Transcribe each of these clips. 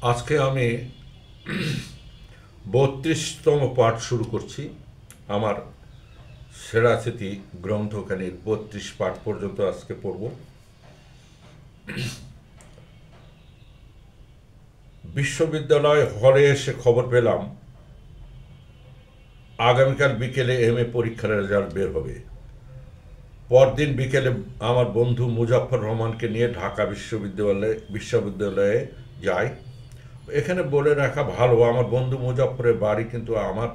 আজকে আমি ৩২তম পাঠ শুরু করছি। আমার সেরা স্মৃতি গ্রন্থখানির ৩২ পাঠ পর্যন্ত আজকে পড়ব। বিশ্ববিদ্যালয় হলে এসে খবর পেলাম আগামীকাল বিকেলে এম এ পরীক্ষার রেজাল্ট বের হবে। পরদিন বিকেলে আমার বন্ধু মুজাফফর রহমানকে নিয়ে ঢাকা বিশ্ববিদ্যালয়ে যাই। এখানে বলে রাখা ভালো, আমার বন্ধু মুজাফফরের বাড়ি কিন্তু আমার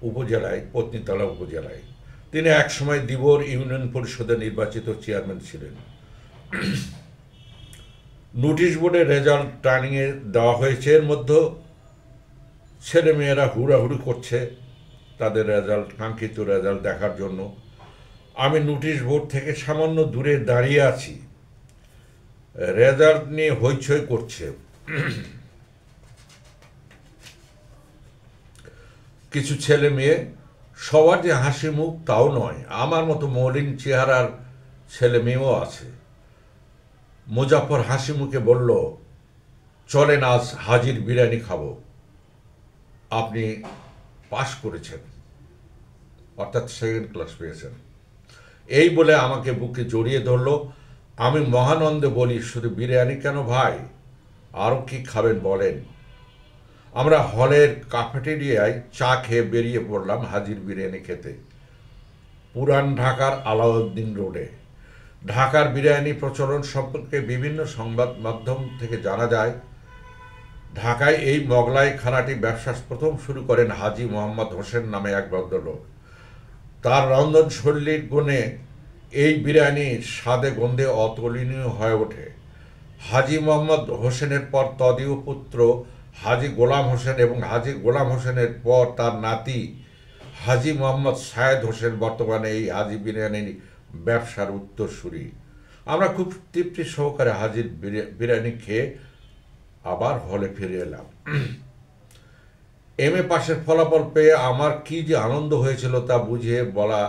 উপজেলায়, পত্নীতলা উপজেলায়। তিনি একসময় দিবর ইউনিয়ন পরিষদের নির্বাচিত চেয়ারম্যান ছিলেন। নোটিশ বোর্ডে রেজাল্ট টানিয়ে দেওয়া হয়েছে। এর মধ্যে ছেলেমেয়েরা হুড়াহুড়ি করছে তাদের রেজাল্ট, কাঙ্ক্ষিত রেজাল্ট দেখার জন্য। আমি নোটিশ বোর্ড থেকে সামান্য দূরে দাঁড়িয়ে আছি। রেজাল্ট নিয়ে হইচই করছে। কিছু ছেলে মেয়ে, সবার যে হাসি মুখ তাও নয়, আমার মতো মলিন চেহারার ছেলে মেয়েও আছে। মুজাফফর হাসি মুখে বলল, চলেন আজ হাজির বিরিয়ানি খাবো, আপনি পাশ করেছেন, অর্থাৎ সেকেন্ড ক্লাস পেয়েছেন। এই বলে আমাকে বুকে জড়িয়ে ধরলো। আমি মহানন্দে বলি, শুধু বিরিয়ানি কেন ভাই, আরও কি খাবেন বলেন। আমরা হলের ক্যাফেটেরিয়ায় চা খেয়ে বেরিয়ে পড়লাম হাজির বিরিয়ানি খেতে, পুরান ঢাকার আলাউদ্দিন রোডে। ঢাকার বিরিয়ানি প্রচলন সম্পর্কে বিভিন্ন সংবাদ মাধ্যম থেকে জানা যায়, ঢাকায় এই মোগলাই খানাটি ব্যবসা প্রথম শুরু করেন হাজী মোহাম্মদ হোসেন নামে এক ভদ্রলোক। তার রন্ধনশৈলীর গুণে এই বিরিয়ানি স্বাদে গন্ধে অতুলনীয় হয়ে ওঠে। হাজী মোহাম্মদ হোসেনের পর তদীয় পুত্র হাজী গোলাম হোসেন এবং হাজী গোলাম হোসেনের পর তার নাতি হাজী মোহাম্মদ সায়েদ হোসেন বর্তমানে এই হাজী বিরিয়ানির ব্যবসার উত্তরসূরি। আমরা খুব তৃপ্তি সহকারে হাজির বিরিয়ানি খেয়ে আবার হলে ফিরে এলাম। এম এ পাশের ফলাফল পেয়ে আমার কি যে আনন্দ হয়েছিল তা বুঝিয়ে বলা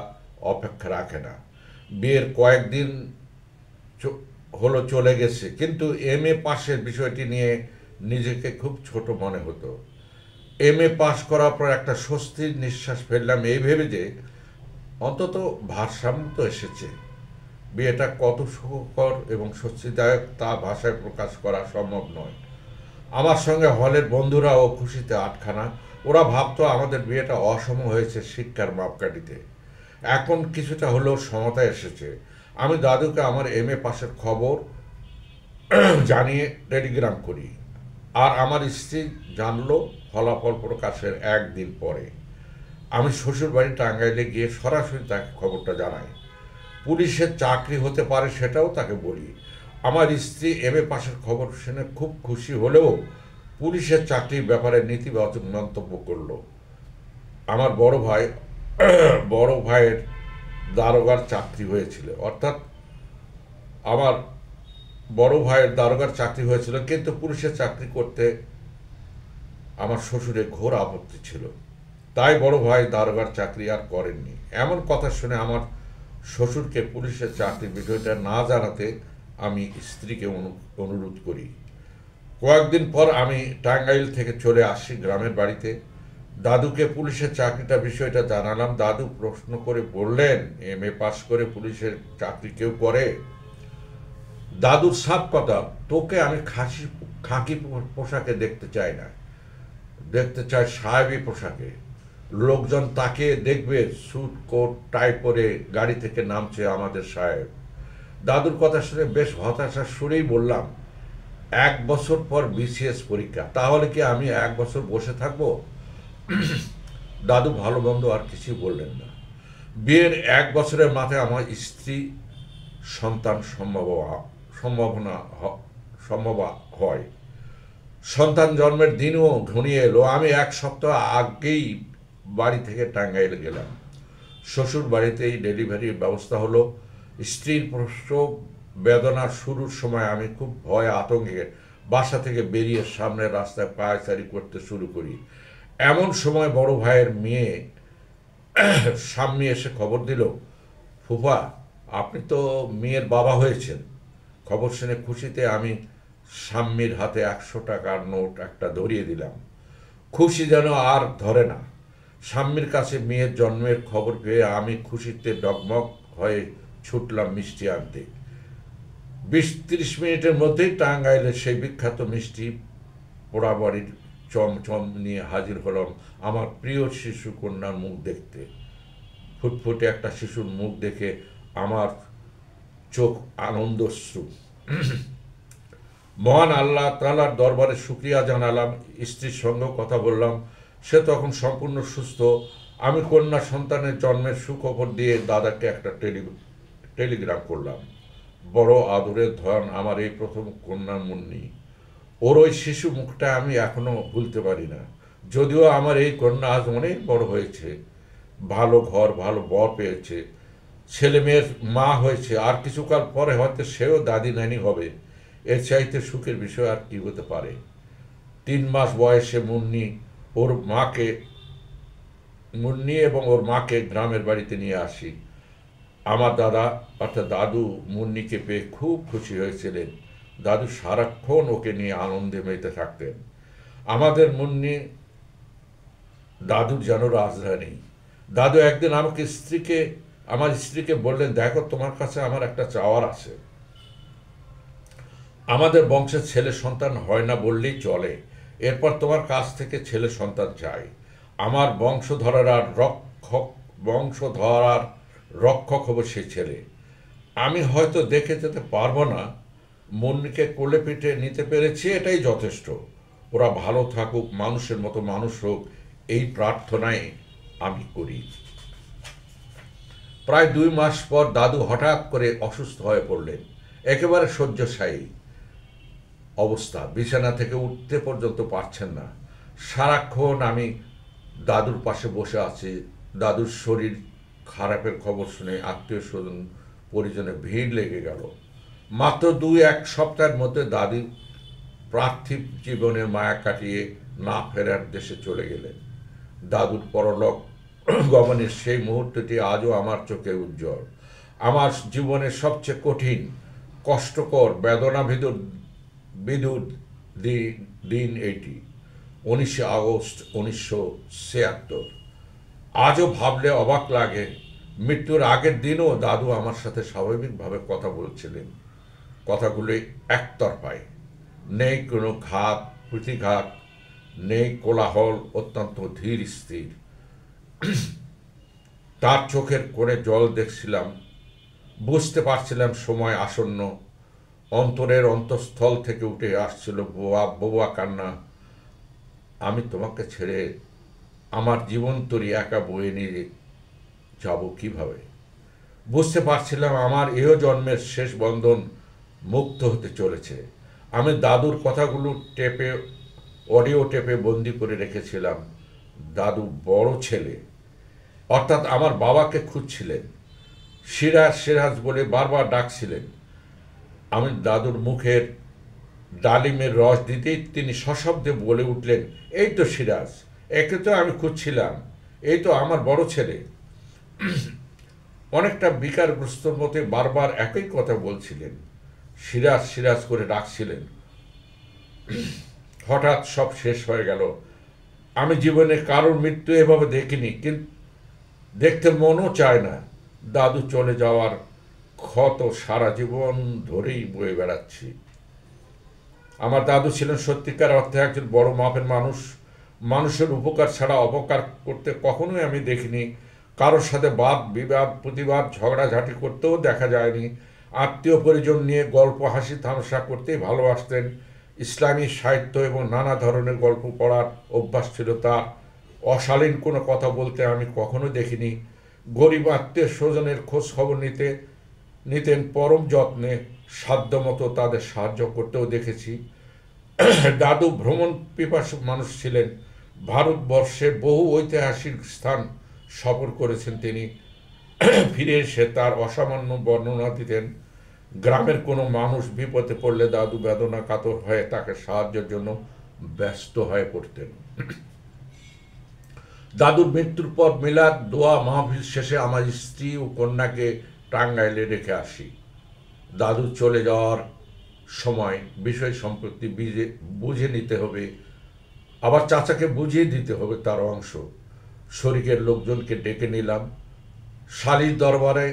অপেক্ষা রাখে না। বিয়ের কয়েকদিন হলো চলে গেছে, কিন্তু এম এ পাশের বিষয়টি নিয়ে নিজেকে খুব ছোট মনে হতো। এম এ পাশ করার পর একটা স্বস্তির নিঃশ্বাস ফেললাম, এই ভেবে যে অন্তত ভারসাম্য তো এসেছে। বিয়েটা কত সুখকর এবং স্বস্তিদায়ক তা ভাষায় প্রকাশ করা সম্ভব নয়। আমার সঙ্গে হলের বন্ধুরাও খুশিতে আটখানা। ওরা ভাবতো আমাদের বিয়েটা অসম হয়েছে শিক্ষার মাপকাঠিতে। এখন কিছুটা হলেও সমতা এসেছে। আমি দাদুকে আমার এম এ পাশের খবর জানিয়ে টেলিগ্রাম করি, আর আমার স্ত্রী জানলো ফলাফল প্রকাশের একদিন পরে। আমি শ্বশুর বাড়ি টাঙ্গাইলে গিয়ে সরাসরি তাকে খবরটা জানাই। পুলিশের চাকরি হতে পারে সেটাও তাকে বলি। আমার স্ত্রী এম এ পাশের খবর শুনে খুব খুশি হলেও পুলিশের চাকরির ব্যাপারে নেতিবাচক মন্তব্য করলো। আমার বড় ভাইয়ের দারোগার চাকরি হয়েছিল, অর্থাৎ আমার বড় ভাইয়ের দারোগার চাকরি হয়েছিল, কিন্তু পুলিশের চাকরি করতে আমার শ্বশুরের ঘোর আপত্তি ছিল। তাই বড় ভাই দারোগার চাকরি আর করেননি। এমন কথা শুনে আমার শ্বশুরকে পুলিশের চাকরির বিষয়টা না জানাতে আমি স্ত্রীকে অনুরোধ করি। কয়েকদিন পর আমি টাঙ্গাইল থেকে চলে আসি গ্রামের বাড়িতে। দাদুকে পুলিশের চাকরিটা বিষয়টা জানালাম। দাদু প্রশ্ন করে বললেন, এম এ পাশ করে পুলিশের চাকরি কেউ করে? দাদুর সাপ কথা, তোকে আমি খাকি পোশাকে দেখতে চাই না, দেখতে চাই সাহেবী পোশাকে। লোকজন তাকে দেখবে স্যুট কোট টাই পরে গাড়ি থেকে নামছে আমাদের সাহেব। দাদুর কথা শুনে বেশ হতাশার সুরেই বললাম, 1 বছর পর বিসিএস পরীক্ষা, তাহলে কি আমি 1 বছর বসে থাকবো? দাদু ভালো মন্দ আর কিছুই বললেন না। বিয়ের 1 বছরের মাথায় আমার স্ত্রী সন্তান সম্ভাবনা সম্ভব হয়। সন্তান জন্মের দিনও ঘনিয়ে এলো। আমি 1 সপ্তাহ আগেই বাড়ি থেকে টাঙ্গাইল গেলাম। শ্বশুর বাড়িতেই ডেলিভারির ব্যবস্থা হলো। স্ত্রীর প্রসব বেদনা শুরুর সময় আমি খুব ভয় আতঙ্কে বাসা থেকে বেরিয়ে সামনের রাস্তায় পায়চারি করতে শুরু করি। এমন সময় বড় ভাইয়ের মেয়ে সামনে এসে খবর দিল, ফুফা, আপনি তো মেয়ের বাবা হয়েছেন। খবর শুনে খুশিতে আমি স্বামীর হাতে 100 টাকার নোট একটা ধরিয়ে দিলাম। খুশি যেন আর ধরে না। স্বামীর কাছে মেয়ের জন্মের খবর পেয়ে আমি খুশিতে ডগমগ হয়ে ছুটলাম মিষ্টি আনতে। 20-30 মিনিটের মধ্যেই টাঙ্গাইলের সেই বিখ্যাত মিষ্টি পোড়াবাড়ির চমচম নিয়ে হাজির হলাম আমার প্রিয় শিশু কন্যার মুখ দেখতে। ফুটফুটে একটা শিশুর মুখ দেখে আমার চোখ আনন্দশ্রু। মহান আল্লাহ তাআলার দরবারে শুকরিয়া জানালাম। স্ত্রীর সঙ্গেও কথা বললাম। সে তখন সম্পূর্ণ সুস্থ। আমি কন্যা সন্তানের জন্মের সুখবর দিয়ে দাদাকে একটা টেলিগ্রাম করলাম। বড় আদরের ধন আমার এই প্রথম কন্যা মুন্নি। ওর ওই শিশু মুখটা আমি এখনো ভুলতে পারি না। যদিও আমার এই কন্যা আজ অনেক বড় হয়েছে, ভালো ঘর ভালো বর পেয়েছে, ছেলে মেয়ের মা হয়েছে, আর কিছুকাল পরে হয়তো সেও দাদি নানি হবে। এর চাইতে সুখের বিষয় আর কি হতে পারে। 3 মাস বয়সে মুন্নি এবং ওর মাকে গ্রামের বাড়িতে নিয়ে আসি। আমার দাদা অর্থাৎ দাদু মুন্নিকে পেয়ে খুব খুশি হয়েছিলেন। দাদু সারাক্ষণ ওকে নিয়ে আনন্দে মেতে থাকতেন। আমাদের মুন্নি দাদুর যেন রাজধানী। দাদু একদিন আমার স্ত্রীকে বললেন, দেখো তোমার কাছে আমার একটা চাওয়ার আছে। আমাদের বংশের ছেলে সন্তান হয় না বললেই চলে। এরপর তোমার কাছ থেকে ছেলে সন্তান চাই। আমার বংশধরার রক্ষক হব সে ছেলে। আমি হয়তো দেখে যেতে পারবো না, মুন্নিকে কোলে পিঠে নিতে পেরেছি, এটাই যথেষ্ট। ওরা ভালো থাকুক, মানুষের মতো মানুষ হোক, এই প্রার্থনাই আমি করি। প্রায় 2 মাস পর দাদু হঠাৎ করে অসুস্থ হয়ে পড়লেন। একেবারে শয্যাশায়ী অবস্থা, বিছানা থেকে উঠতে পর্যন্ত পারছেন না। সারাক্ষণ আমি দাদুর পাশে বসে আছি। দাদুর শরীর খারাপের খবর শুনে আত্মীয় স্বজন পরিজনে ভিড় লেগে গেল। মাত্র 2-1 সপ্তাহের মধ্যে দাদি পার্থিব জীবনের মায়া কাটিয়ে না ফেরার দেশে চলে গেলেন। দাদুর পরলোক গমনের সেই মুহূর্তটি আজও আমার চোখে উজ্জ্বল। আমার জীবনের সবচেয়ে কঠিন, কষ্টকর, বিদুর দিন এটি। 19 আগস্ট 1976। আজও ভাবলে অবাক লাগে। মৃত্যুর আগের দিনও দাদু আমার সাথে স্বাভাবিকভাবে কথা বলছিলেন। কথাগুলি একতরফায়, নেই কোনো প্রতিঘাত, নেই কোলাহল, অত্যন্ত ধীর স্থির। তার চোখের কোণে জল দেখছিলাম, বুঝতে পারছিলাম সময় আসন্ন। অন্তরের অন্তঃস্থল থেকে উঠে আসছিল বোবা কান্না। আমি তোমাকে ছেড়ে আমার জীবন তরি একা বয়ে নিয়ে যাব কিভাবে? বুঝতে পারছিলাম আমার এহ জন্মের শেষ বন্ধন মুক্ত হতে চলেছে। আমি দাদুর কথাগুলো অডিও টেপে বন্দি করে রেখেছিলাম। দাদু বড় ছেলে অর্থাৎ আমার বাবাকে খুঁজছিলেন। সিরাজ বলে বারবার ডাকছিলেন। আমি দাদুর মুখের ডালিমের রস দিতেই তিনি সশব্দে বলে উঠলেন, এই তো সিরাজ, একে তো আমি খুঁজছিলাম, এই তো আমার বড় ছেলে। অনেকটা বিকারগ্রস্তর মতে বারবার একই কথা বলছিলেন। সিরাজ করে ডাকছিলেন। হঠাৎ সব শেষ হয়ে গেল। আমি জীবনে কারোর মৃত্যু এভাবে দেখিনি, কিন্তু দেখতে মনও চায় না। দাদু চলে যাওয়ার ক্ষত সারা জীবন ধরেই বয়ে বেড়াচ্ছি। আমার দাদু ছিলেন সত্যিকার অর্থে একজন বড় মাপের মানুষ। মানুষের উপকার ছাড়া অপকার করতে কখনোই আমি দেখিনি। কারোর সাথে প্রতিবাদ ঝগড়াঝাটি করতেও দেখা যায়নি। আত্মীয় পরিজন নিয়ে গল্প হাসি তামাশা করতেই ভালোবাসতেন। ইসলামী সাহিত্য এবং নানা ধরনের গল্প পড়ার অভ্যাস ছিল তার। অশালীন কোনো কথা বলতে আমি কখনো দেখিনি। গরিব আত্মীয় স্বজনের খোঁজ খবর নিতেন পরম যত্নে। সাধ্যমতো তাদের সাহায্য করতেও দেখেছি। দাদু ভ্রমণ পিপাসু মানুষ ছিলেন। ভারতবর্ষের বহু ঐতিহাসিক স্থান সফর করেছেন তিনি। ফিরে এসে তার অসামান্য বর্ণনা দিতেন। গ্রামের কোনো মানুষ বিপদে পড়লে দাদু বেদনা কাতর হয়ে তাকে সাহায্যের জন্য ব্যস্ত হয়ে পড়তেন। দাদুর মৃত্যুর পর মিলাদ দোয়া মাহফিল শেষে আমার স্ত্রী ও কন্যাকে টাঙ্গাইলে রেখে আসি। দাদু চলে যাওয়ার সময় বিষয় সম্পত্তি বুঝে নিতে হবে, আবার চাচাকে বুঝিয়ে দিতে হবে তার অংশ। শরিকের লোকজনকে ডেকে নিলাম। শালীর দরবারে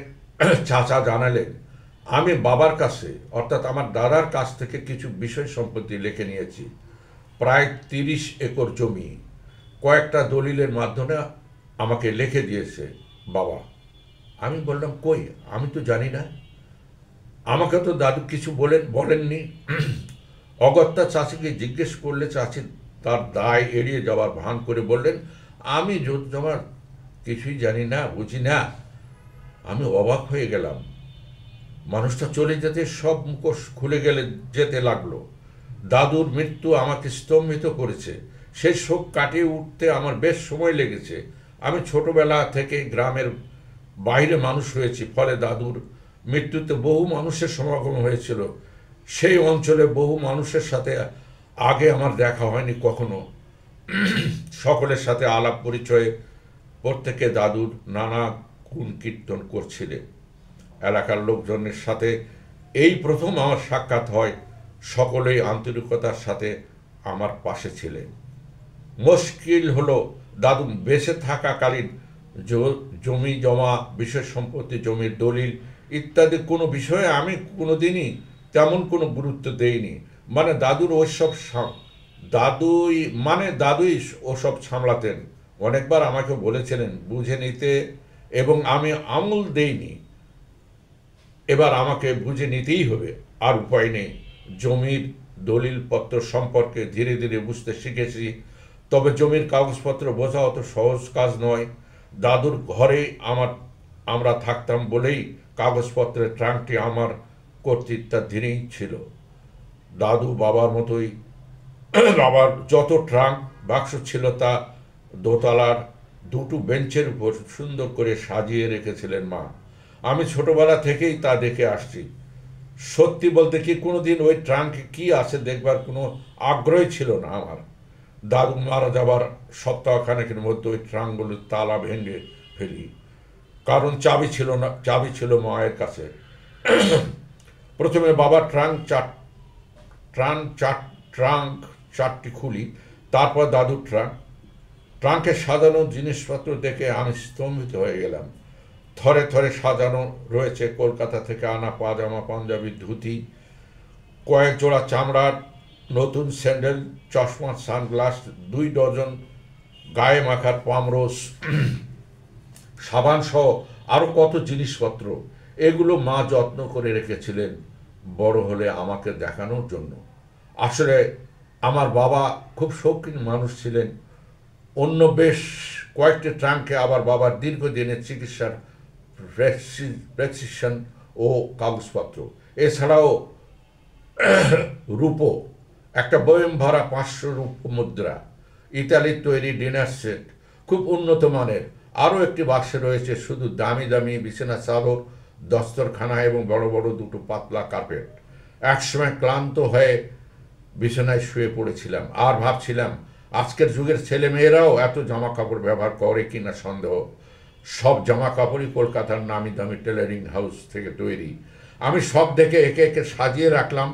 চাচা জানালেন আমি বাবার কাছে অর্থাৎ আমার দাদার কাছ থেকে কিছু বিষয় সম্পত্তি লিখে নিয়েছি, প্রায় 30 একর জমি কয়েকটা দলিলের মাধ্যমে আমাকে লিখে দিয়েছে বাবা। আমি বললাম কই, আমি তো জানি না, আমাকে তো দাদু কিছু বলেননি। অগত্যা চাচিকে জিজ্ঞেস করলে চাচি তার দায় এড়িয়ে যাওয়ার ভান করে বললেন আমি জোতজমার কিছুই জানি না, বুঝি না। আমি অবাক হয়ে গেলাম। মানুষটা চলে যেতে সব মুখোশ খুলে যেতে লাগলো। দাদুর মৃত্যু আমাকে স্তম্ভিত করেছে। সেই শোক কাটিয়ে উঠতে আমার বেশ সময় লেগেছে। আমি ছোটবেলা থেকে গ্রামের বাইরে মানুষ হয়েছি, ফলে দাদুর মৃত্যুতে বহু মানুষের সমাগম হয়েছিল। সেই অঞ্চলে বহু মানুষের সাথে আগে আমার দেখা হয়নি কখনো। সকলের সাথে আলাপ পরিচয়ে প্রত্যেকে দাদুর নানা গুণ কীর্তন করছিলেন। এলাকার লোকজনের সাথে এই প্রথম আমার সাক্ষাৎ হয়। সকলেই আন্তরিকতার সাথে আমার পাশে ছিলেন। মুশকিল হলো দাদু বেঁচে থাকাকালীন জমি জমা, বিষয় সম্পত্তি, জমির দলিল ইত্যাদি কোনো বিষয়ে আমি কোনোদিনই তেমন কোনো গুরুত্ব দেইনি। মানে দাদুই ওসব সামলাতেন। অনেকবার আমাকে বলেছিলেন বুঝে নিতে, এবং আমি আমল দেইনি। এবার আমাকে বুঝে নিতেই হবে, আর উপায় নেই। জমির দলিলপত্র সম্পর্কে ধীরে ধীরে বুঝতে শিখেছি। তবে জমির কাগজপত্র বোঝা অত সহজ কাজ নয়। দাদুর ঘরে আমরা থাকতাম বলেই কাগজপত্রের ট্রাঙ্কটি আমার কর্তৃত্বাধীনেই ছিল। দাদু বাবার মতোই বাবার যত ট্রাঙ্ক বাক্স ছিল তা দোতলার দুটো বেঞ্চের উপর সুন্দর করে সাজিয়ে রেখেছিলেন মা। আমি ছোটবেলা থেকেই তা দেখে আসছি। সত্যি বলতে কি কোনোদিন ওই ট্রাঙ্কে কি আছে দেখবার কোনো আগ্রহই ছিল না আমার। দাদু মারা যাবার সপ্তাহখানেকের মধ্যে ওই ট্রাঙ্কগুলোর তালা ভেঙে ফেলি, কারণ চাবি ছিল মায়ের কাছে। প্রথমে বাবার ট্রাঙ্ক চারটি খুলি, তারপর দাদুর ট্রাঙ্কে সাজানো জিনিসপত্র দেখে আমি স্তম্ভিত হয়ে গেলাম। থরে থরে সাজানো রয়েছে কলকাতা থেকে আনা পাজামা, পাঞ্জাবি, ধুতি, কয়েক জোড়া চামড়ার নতুন স্যান্ডেল, চশমা, সানগ্লাস, 2 ডজন গায়ে মাখার পামরোস, সাবান সহ আরও কত জিনিসপত্র। এগুলো মা যত্ন করে রেখেছিলেন বড় হলে আমাকে দেখানোর জন্য। আসলে আমার বাবা খুব শৌখিন মানুষ ছিলেন। অন্য বেশ কয়েকটি ট্রাঙ্কে আবার বাবার দীর্ঘদিনের চিকিৎসার প্রেসক্রিপশন ও কাগজপত্র, এছাড়াও রূপো, একটা বয়ম ভরা 500 রূপ মুদ্রা, ইতালির তৈরি ডিনার সেট, খুব উন্নত মানের। আরও একটি বাক্সে রয়েছে শুধু দামি দামি বিছানা চাদর, দস্তরখানা এবং বড় বড় দুটো পাতলা কার্পেট। একসময় ক্লান্ত হয়ে বিছানায় শুয়ে পড়েছিলাম আর ভাবছিলাম আজকের যুগের ছেলে মেয়েরাও এত জামা কাপড় ব্যবহার করে কিনা সন্দেহ। সব জামা কাপড়ই কলকাতার নামি দামি টেলারিং হাউস থেকে তৈরি। আমি সব দেখে একে একে সাজিয়ে রাখলাম।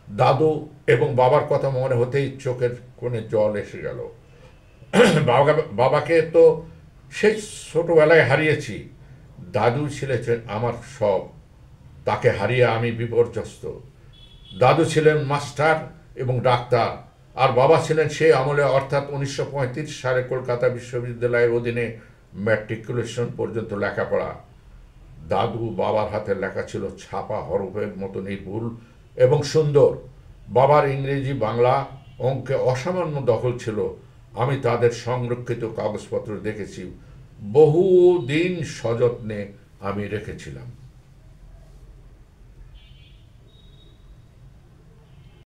দাদু এবং বাবার কথা মনে হতেই চোখের কোণে জল এসে গেল। বাবাকে তো সেই ছোটবেলায় হারিয়েছি। দাদু ছিলেন আমার সব, তাকে হারিয়ে আমি বিপর্যস্ত। দাদু ছিলেন মাস্টার এবং ডাক্তার, আর বাবা ছিলেন সেই আমলে অর্থাৎ 1935 সালে কলকাতা বিশ্ববিদ্যালয়ের অধীনে ম্যাট্রিকুলেশন পর্যন্ত লেখাপড়া। দাদু বাবার হাতের লেখা ছিল ছাপা হরফের মতো নির্ভুল এবং সুন্দর। বাবার ইংরেজি, বাংলা, অঙ্কে অসামান্য দখল ছিল। আমি তাদের সংরক্ষিত কাগজপত্র দেখেছি, বহুদিন সযত্নে আমি রেখেছিলাম।